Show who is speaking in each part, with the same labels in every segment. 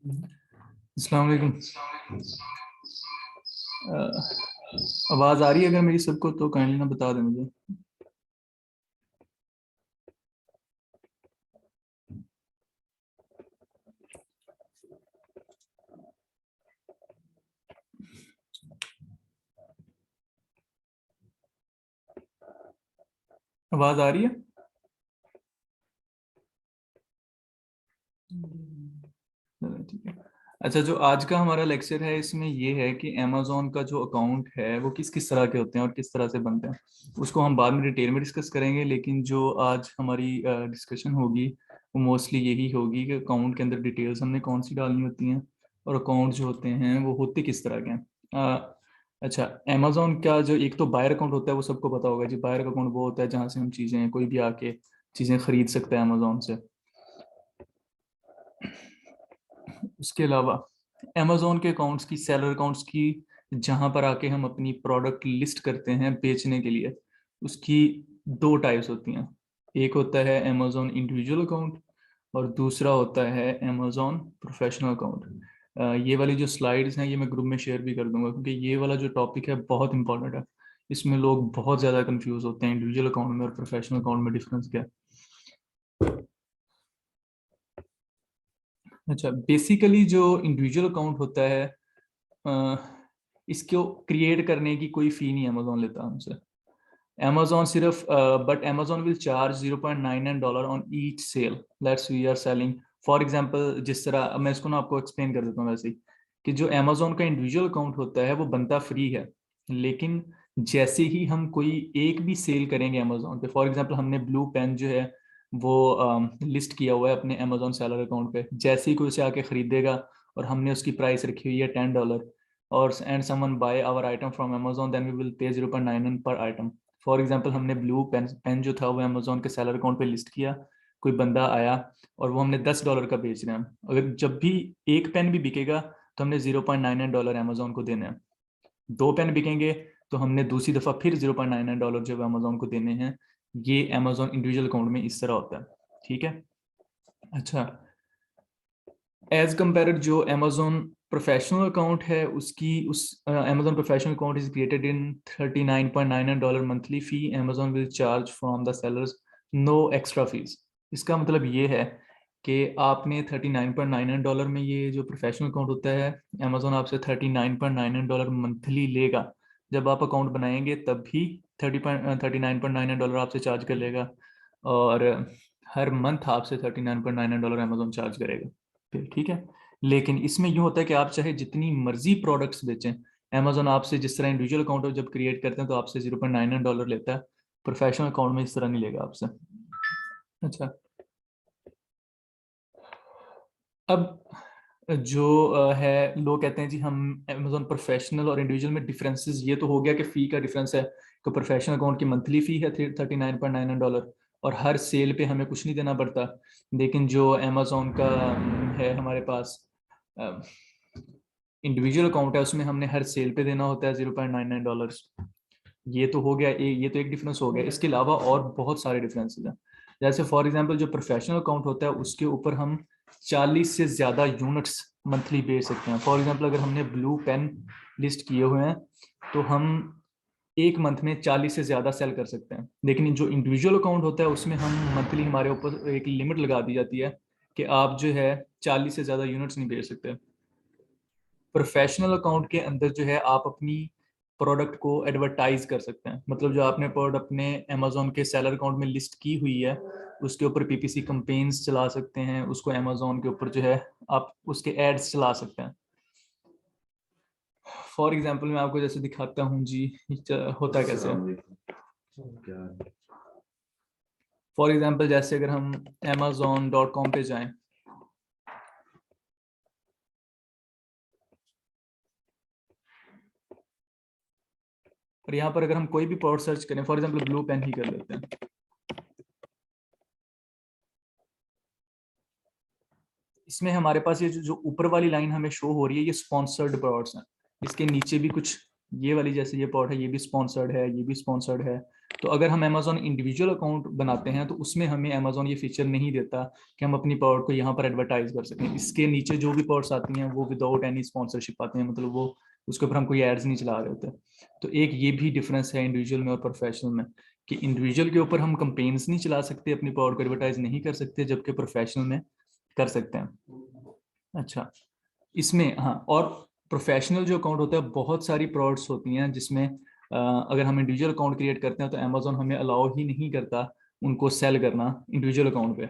Speaker 1: अस्सलाम वालेकुम। आवाज़ आ रही है अगर मेरी सबको तो काइंडली ना बता दें मुझे। आवाज़ आ रही है? ठीक है। अच्छा, जो आज का हमारा लेक्चर है इसमें ये है कि अमेज़ॉन का जो अकाउंट है वो किस किस तरह के होते हैं और किस तरह से बनते हैं, उसको हम बाद में डिटेल में डिस्कस करेंगे। लेकिन जो आज हमारी डिस्कशन होगी वो मोस्टली यही होगी कि अकाउंट के अंदर डिटेल्स हमने कौन सी डालनी होती हैं और अकाउंट जो होते हैं वो होते किस तरह के हैं। अच्छा, अमेज़ॉन का जो एक तो बायर अकाउंट होता है वो सबको पता होगा जी। बायर अकाउंट वो होता है जहाँ से हम चीज़ें, कोई भी आके चीज़ें खरीद सकता है अमेज़ॉन से। उसके अलावा अमेज़ॉन के अकाउंट्स की, सेलर अकाउंट्स की, जहाँ पर आके हम अपनी प्रोडक्ट लिस्ट करते हैं बेचने के लिए, उसकी दो टाइप्स होती हैं। एक होता है अमेज़ॉन इंडिविजुअल अकाउंट और दूसरा होता है अमेज़ॉन प्रोफेशनल अकाउंट। ये वाली जो स्लाइड्स हैं ये मैं ग्रुप में शेयर भी कर दूंगा, क्योंकि ये वाला जो टॉपिक है बहुत इंपॉर्टेंट है। इसमें लोग बहुत ज़्यादा कंफ्यूज होते हैं इंडिविजुअल अकाउंट में और प्रोफेशनल अकाउंट में डिफरेंस क्या है। अच्छा, बेसिकली जो इंडिविजुअल अकाउंट होता है, अ, इसको क्रिएट करने की कोई फी नहीं अमेजोन लेता हमसे। अमेजोन सिर्फ, but Amazon will charge $0.99 on each sale. Let's we are selling, for example, जिस तरह अब मैं इसको ना आपको एक्सप्लेन कर देता हूँ वैसे ही, कि जो अमेजोन का इंडिविजुअल अकाउंट होता है वो बनता फ्री है। लेकिन जैसे ही हम कोई एक भी सेल करेंगे अमेजोन पे, फॉर एग्जांपल हमने ब्लू पेन जो है वो लिस्ट किया हुआ है अपने अमेजोन सेलर अकाउंट पे, जैसे ही कोई उसे आके खरीदेगा और हमने उसकी प्राइस रखी हुई है $10, और and someone buy our item from Amazon, then we will pay 0.99 per item. For example, हमने ब्लू पेन पेन जो था वो अमेजोन के सेलर अकाउंट पे लिस्ट किया, कोई बंदा आया और वो हमने $10 का बेच रहे हैं। अगर जब भी एक पेन भी बिकेगा तो हमने $0.99 अमेजोन को देने हैं। दो पेन बिकेंगे तो हमने दूसरी दफा फिर $0.99 जो अमेजोन को देने हैं। ये अमेजोन इंडिविजुअल अकाउंट में इस तरह होता है। ठीक है। अच्छा, एज कंपेयर जो अमेजोन प्रोफेशनल अकाउंट है उसकी, उस Amazon professional account is created in $39.99 monthly fee. Amazon will charge from the sellers no extra fees. इसका मतलब ये है कि आपने $39.99 में ये जो प्रोफेशनल अकाउंट होता है, अमेजोन आपसे $39.99 मंथली लेगा। जब आप अकाउंट बनाएंगे तब भी $39.99 आपसे चार्ज कर लेगा, और हर मंथ आपसे $39.99 अमेजोन चार्ज करेगा। फिर ठीक है। लेकिन इसमें यूं होता है कि आप चाहे जितनी मर्जी प्रोडक्ट्स बेचें, अमेजोन आपसे जिस तरह इंडिविजुअल अकाउंट जब क्रिएट करते हैं तो आपसे $0.99 लेता है। प्रोफेशनल अकाउंट में इस तरह नहीं लेगा आपसे। अच्छा, अब जो है, लोग कहते हैं जी हम अमेजोन प्रोफेशनल और इंडिविजुअल में डिफरेंसेस, ये तो हो गया कि फ़ी का डिफरेंस है कि प्रोफेशनल अकाउंट की मंथली फ़ी है $39.99 और हर सेल पे हमें कुछ नहीं देना पड़ता। लेकिन जो अमेजोन का है हमारे पास इंडिविजुअल अकाउंट है, उसमें हमने हर सेल पे देना होता है $0.99। ये तो हो गया, ये तो एक डिफरेंस हो गया। इसके अलावा और बहुत सारे डिफरेंसेस हैं। जैसे फॉर एग्जांपल, जो प्रोफेशनल अकाउंट होता है उसके ऊपर हम 40 से ज़्यादा यूनिट्स मंथली बेच सकते हैं। फॉर एग्जांपल, अगर हमने ब्लू पेन लिस्ट किए हुए हैं तो हम एक मंथ में 40 से ज़्यादा सेल कर सकते हैं। लेकिन जो इंडिविजुअल अकाउंट होता है उसमें हम मंथली, हमारे ऊपर एक लिमिट लगा दी जाती है कि आप जो है 40 से ज़्यादा यूनिट्स नहीं बेच सकते। प्रोफेशनल अकाउंट के अंदर जो है आप अपनी प्रोडक्ट को एडवर्टाइज कर सकते हैं। मतलब जो आपने प्रोडक्ट अपने अमेजोन के सेलर अकाउंट में लिस्ट की हुई है उसके ऊपर पीपीसी कंपेन्स चला सकते हैं, उसको अमेजोन के ऊपर जो है आप उसके एड्स चला सकते हैं। फॉर एग्जांपल मैं आपको जैसे दिखाता हूँ जी, होता कैसे है। फॉर एग्जांपल, जैसे अगर हम amazon.com पे जाएं, और यहाँ पर अगर हम कोई भी प्रोडक्ट सर्च करें, फॉर एग्जांपल ब्लू पेन ही कर लेते हैं, इसमें हमारे पास ये जो ऊपर वाली लाइन हमें शो हो रही है ये स्पॉन्सर्ड प्रोडक्ट्स हैं। इसके नीचे भी कुछ, ये वाली जैसे ये प्रोडक्ट है ये भी स्पॉन्सर्ड है, ये भी स्पॉन्सर्ड है, तो अगर हम अमेजोन इंडिविजुअल अकाउंट बनाते हैं तो उसमें हमें अमेजोन ये फीचर नहीं देता कि हम अपनी प्रोडक्ट को यहाँ पर एडवर्टाइज कर सकें। इसके नीचे जो भी प्रोडक्ट्स आती हैं वो विदाउट एनी स्पॉन्सरशिप आती हैं, मतलब वो उसके ऊपर हम कोई एड्स नहीं चला रहे होते। तो एक ये भी डिफरेंस है इंडिविजुअल में और प्रोफेशनल में, कि इंडिविजुअल के ऊपर हम कंपेन्स नहीं चला सकते, अपनी प्रोडक्ट को एडवर्टाइज नहीं कर सकते, जबकि प्रोफेशनल में कर सकते हैं। अच्छा, इसमें हाँ, और प्रोफेशनल जो अकाउंट होता है बहुत सारी प्रोडक्ट्स होती हैं जिसमें अगर हम इंडिविजुअल अकाउंट क्रिएट करते हैं तो अमेजोन हमें अलाउ ही नहीं करता उनको सेल करना इंडिविजुअल अकाउंट पे।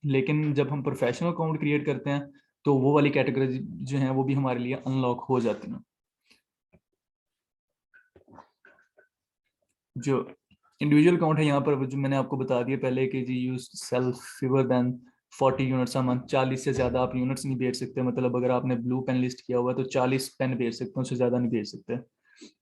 Speaker 1: लेकिन जब हम प्रोफेशनल अकाउंट क्रिएट करते हैं तो वो वाली कैटेगरी जो है वो भी हमारे लिए अनलॉक हो जाती हैं। जो इंडिविजुअल अकाउंट है यहाँ पर जो मैंने आपको बता दिया पहले कि जी यूज सेल fewer than 40 units a month, 40 से ज्यादा आप यूनिट्स नहीं बेच सकते। मतलब अगर आपने ब्लू पेन लिस्ट किया हुआ है तो 40 पेन बेच सकते हैं, उससे ज्यादा नहीं बेच सकते।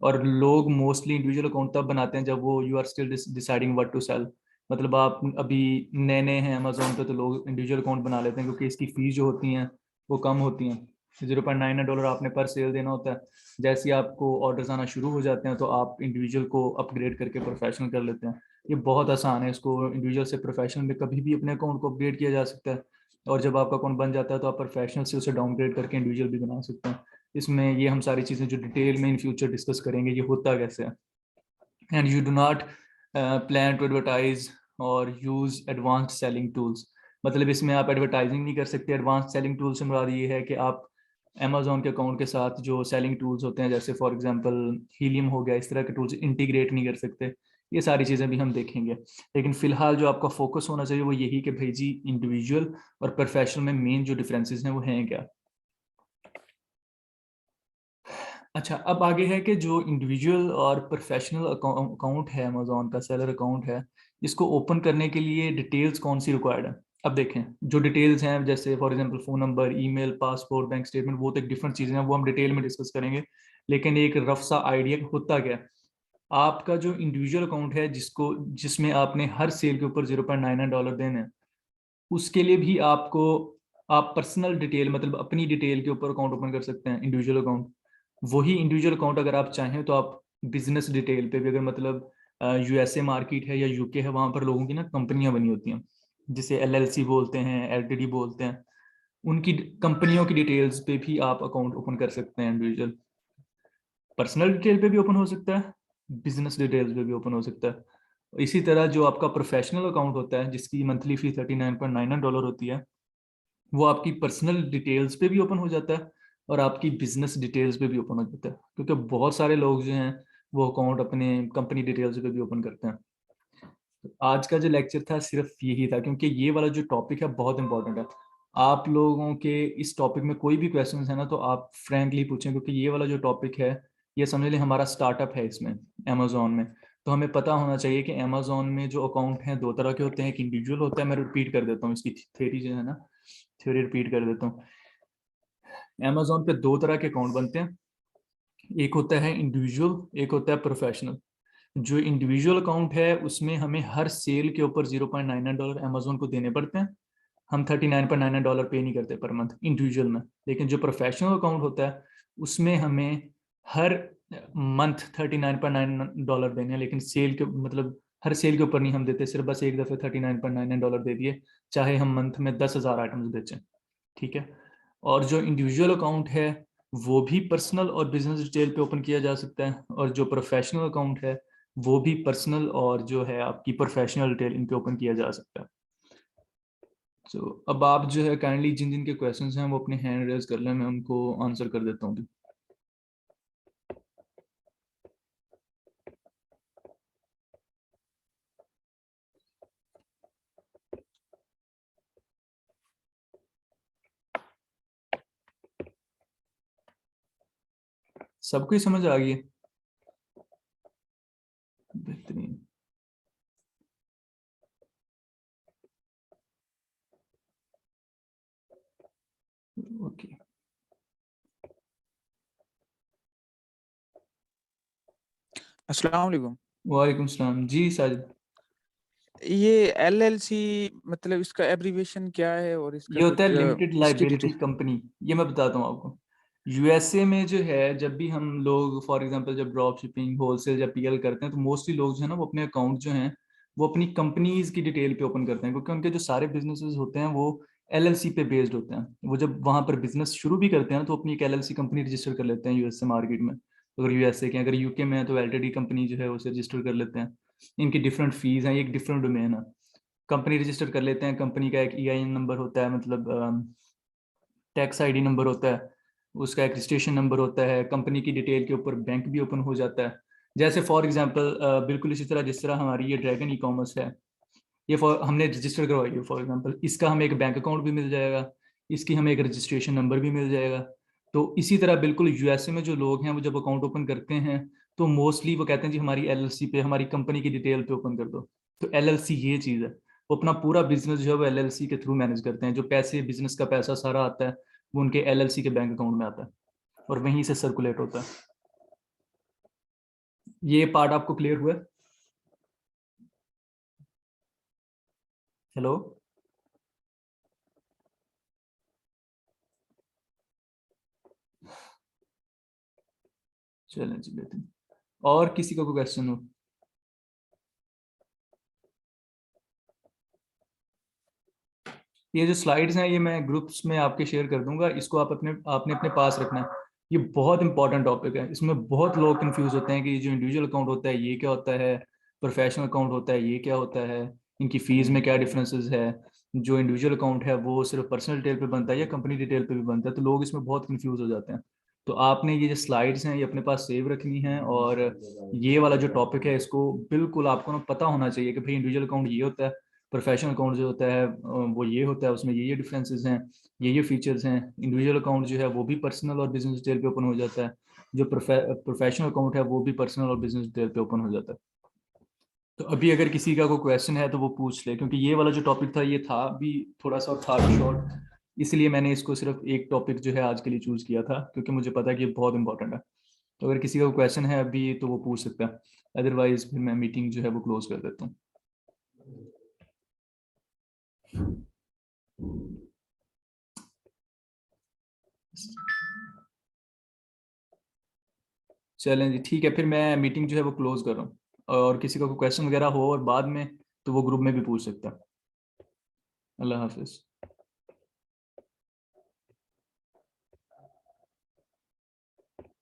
Speaker 1: और लोग मोस्टली इंडिविजुअल अकाउंट तब बनाते हैं जब वो you are still deciding what to sell. मतलब आप अभी नए नए हैं अमेजोन पे तो लोग इंडिविजुअल अकाउंट बना लेते हैं क्योंकि इसकी फीस जो होती हैं वो कम होती हैं। $0.99 आपने पर सेल देना होता है। जैसे ही आपको ऑर्डर्स आना शुरू हो जाते हैं तो आप इंडिविजुअल को अपग्रेड करके प्रोफेशनल कर लेते हैं। ये बहुत आसान है, इसको इंडिविजुअल से प्रोफेशनल में कभी भी अपने अकाउंट को अपग्रेड किया जा सकता है। और जब आपका अकाउंट बन जाता है तो आप प्रोफेशनल से उसे डाउनग्रेड करके इंडिविजुअल भी बना सकते हैं। इसमें ये हम सारी चीज़ें जो डिटेल में इन फ्यूचर डिस्कस करेंगे ये होता कैसे है। And you do not plan to advertise और यूज एडवांस्ड सेलिंग टूल्स। मतलब इसमें आप एडवर्टाइजिंग नहीं कर सकते। एडवांस सेलिंग टूल से मुराद ये है कि आप अमेजोन के अकाउंट के साथ जो सेलिंग टूल्स होते हैं जैसे फॉर एग्जांपल हीलियम हो गया, इस तरह के टूल्स इंटीग्रेट नहीं कर सकते। ये सारी चीज़ें भी हम देखेंगे। लेकिन फिलहाल जो आपका फोकस होना चाहिए वो यही कि भाई जी इंडिविजुअल और प्रोफेशनल में मेन जो डिफरेंसेस हैं वो हैं क्या। अच्छा, अब आगे है कि जो इंडिविजुअल और प्रोफेशनल अकाउंट है अमेजोन का सेलर अकाउंट है, इसको ओपन करने के लिए डिटेल्स कौन सी रिक्वायर्ड है। अब देखें जो डिटेल्स हैं जैसे for example phone number, email, passport, bank statement, वो तो एक डिफरेंट चीज़ें हैं, वो हम डिटेल में डिस्कस करेंगे। लेकिन एक रफ सा आइडिया होता क्या है, आपका जो इंडिविजुअल अकाउंट है जिसमें आपने हर सेल के ऊपर $0.99 देने हैं, उसके लिए भी आपको आप पर्सनल डिटेल मतलब अपनी डिटेल के ऊपर अकाउंट ओपन कर सकते हैं इंडिविजुअल अकाउंट। वही इंडिविजुअल अकाउंट अगर आप चाहें तो आप बिजनेस डिटेल पे भी, अगर मतलब यूएसए मार्केट है या यूके है, वहां पर लोगों की ना कंपनियां बनी होती हैं जिसे एलएलसी बोलते हैं, एलटीडी बोलते हैं, उनकी कंपनियों की डिटेल्स पे भी आप अकाउंट ओपन कर सकते हैं इंडिविजुअल। पर्सनल डिटेल पे भी ओपन हो सकता है, बिजनेस डिटेल्स पे भी ओपन हो सकता है। इसी तरह जो आपका प्रोफेशनल अकाउंट होता है जिसकी मंथली फी $39.99 होती है, वो आपकी पर्सनल डिटेल्स पे भी ओपन हो जाता है और आपकी बिजनेस डिटेल्स पे भी ओपन हो जाता है, क्योंकि बहुत सारे लोग जो हैं वो अकाउंट अपने कंपनी डिटेल्स पे भी ओपन करते हैं। तो आज का जो लेक्चर था सिर्फ यही था, क्योंकि ये वाला जो टॉपिक है बहुत इंपॉर्टेंट है। आप लोगों के इस टॉपिक में कोई भी क्वेश्चन है ना तो आप फ्रैंकली पूछें, क्योंकि ये वाला जो टॉपिक है ये समझ लें हमारा स्टार्टअप है इसमें अमेजोन में। तो हमें पता होना चाहिए कि अमेजोन में जो अकाउंट हैं दो तरह के होते हैं, एक इंडिविजुअल होता है, मैं रिपीट कर देता हूँ इसकी थ्योरी जो है ना, थ्योरी रिपीट कर देता हूँ। अमेजोन पे दो तरह के अकाउंट बनते हैं, एक होता है इंडिविजुअल, एक होता है प्रोफेशनल। जो इंडिविजुअल अकाउंट है उसमें हमें हर सेल के ऊपर $0.99 अमेजोन को देने पड़ते हैं। हम $39.99 पे नहीं करते पर मंथ इंडिविजुअल में। लेकिन जो प्रोफेशनल अकाउंट होता है उसमें हमें हर मंथ $39.99 देने हैं, लेकिन सेल के मतलब हर सेल के ऊपर नहीं हम देते, सिर्फ बस एक दफ़े $39.99 दे दिए, चाहे हम मंथ में 10,000 आइटम्स बेचें। ठीक है। और जो इंडिविजुअल अकाउंट है वो भी पर्सनल और बिजनेस डिटेल पे ओपन किया जा सकता है, और जो प्रोफेशनल अकाउंट है वो भी पर्सनल और जो है आपकी प्रोफेशनल डिटेल इन पे ओपन किया जा सकता है। तो अब आप जो है काइंडली जिन जिन के क्वेश्चंस हैं वो अपने हैंड रेज कर लें, मैं उनको आंसर कर देता हूँ। सबको ही समझ आ गई है? बेहतरीन। ओके।
Speaker 2: अस्सलाम वालेकुम।
Speaker 1: वालेकुम सलाम जी साजिद।
Speaker 2: ये एलएलसी मतलब इसका एब्रीविएशन क्या है और इसका
Speaker 1: ये होता है
Speaker 2: कुछ
Speaker 1: लिमिटेड
Speaker 2: इसकी
Speaker 1: लाइबिलिटी
Speaker 2: डिटेल।
Speaker 1: कंपनी। ये मैं बताता हूँ आपको। यूएसए में जो है, जब भी हम लोग फॉर एग्जांपल जब ड्रॉप शिपिंग होलसेल या पीएल करते हैं, तो मोस्टली लोग जो है ना वो अपने अकाउंट जो हैं वो अपनी कंपनीज की डिटेल पे ओपन करते हैं, क्योंकि उनके जो सारे बिजनेसेस होते हैं वो एलएलसी पे बेस्ड होते हैं। वो जब वहां पर बिजनेस शुरू भी करते हैं तो अपनी एक एलएलसी कंपनी रजिस्टर कर लेते हैं यूएसए मार्केट में। अगर यूएसए के, अगर यूके में है तो एलटीडी कंपनी जो है उसे रजिस्टर कर लेते हैं। इनकी डिफरेंट फीस हैं, एक डिफरेंट डोमेन है। कंपनी रजिस्टर कर लेते हैं, कंपनी का एक ईआईएन नंबर होता है, मतलब टैक्स आईडी नंबर होता है, उसका एक रजिस्ट्रेशन नंबर होता है, कंपनी की डिटेल के ऊपर बैंक भी ओपन हो जाता है। जैसे फॉर एग्जांपल बिल्कुल इसी तरह जिस तरह हमारी ये ड्रैगन ई कॉमर्स है, ये हमने रजिस्टर करवाई है फॉर एग्जांपल, इसका हमें एक बैंक अकाउंट भी मिल जाएगा, इसकी हमें एक रजिस्ट्रेशन नंबर भी मिल जाएगा। तो इसी तरह बिल्कुल यूएसए में जो लोग हैं वो जब अकाउंट ओपन करते हैं तो मोस्टली वो कहते हैं जी हमारी एलएलसी पे, हमारी कंपनी की डिटेल पे ओपन कर दो। तो एलएलसी ये चीज़ है, वो अपना पूरा बिजनेस जो है वो एलएलसी के थ्रू मैनेज करते हैं। जो पैसे, बिजनेस का पैसा सारा आता है वो उनके एलएलसी के बैंक अकाउंट में आता है और वहीं से सर्कुलेट होता है। ये पार्ट आपको क्लियर हुआ? हेलो? चलें जी, बेहतर। और किसी का कोई क्वेश्चन हो? ये जो स्लाइड्स हैं ये मैं ग्रुप्स में आपके शेयर कर दूंगा, इसको आप आपने अपने पास रखना है। ये बहुत इंपॉर्टेंट टॉपिक है, इसमें बहुत लोग कंफ्यूज होते हैं कि ये जो इंडिविजुअल अकाउंट होता है ये क्या होता है, प्रोफेशनल अकाउंट होता है ये क्या होता है, इनकी फीस में क्या डिफरेंसेस है, जो इंडिविजुअल अकाउंट है वो सिर्फ पर्सनल डिटेल पे बनता है या कंपनी डिटेल पे भी बनता है, तो लोग इसमें बहुत कंफ्यूज हो जाते हैं। तो आपने ये जो स्लाइड्स हैं ये अपने पास सेव रखनी है, और ये वाला जो टॉपिक है इसको बिल्कुल आपको ना पता होना चाहिए कि भाई इंडिविजुअल अकाउंट ये होता है, प्रोफेशनल अकाउंट जो होता है वो ये होता है, उसमें ये डिफरेंसेस हैं, ये फीचर्स हैं। इंडिविजुअल अकाउंट जो है वो भी पर्सनल और बिजनेस डिटेल पे ओपन हो जाता है, जो प्रोफेशनल अकाउंट है वो भी पर्सनल और बिजनेस डिटेल पे ओपन हो जाता है। तो अभी अगर किसी का कोई क्वेश्चन है तो वो पूछ ले, क्योंकि ये वाला जो टॉपिक था ये था भी थोड़ा सा था भी शॉर्ट, इसलिए मैंने इसको सिर्फ एक टॉपिक जो है आज के लिए चूज किया था, क्योंकि मुझे पता है कि ये बहुत इंपॉर्टेंट है। तो अगर किसी का क्वेश्चन है अभी तो वो पूछ सकता है, अदरवाइज फिर मैं मीटिंग जो है वो क्लोज कर देता हूँ। चलें जी, ठीक है, फिर मैं मीटिंग जो है वो क्लोज कर रहा हूँ। और किसी का कोई क्वेश्चन वगैरह हो और बाद में, तो वो ग्रुप में भी पूछ सकता है। अल्लाह हाफिज़।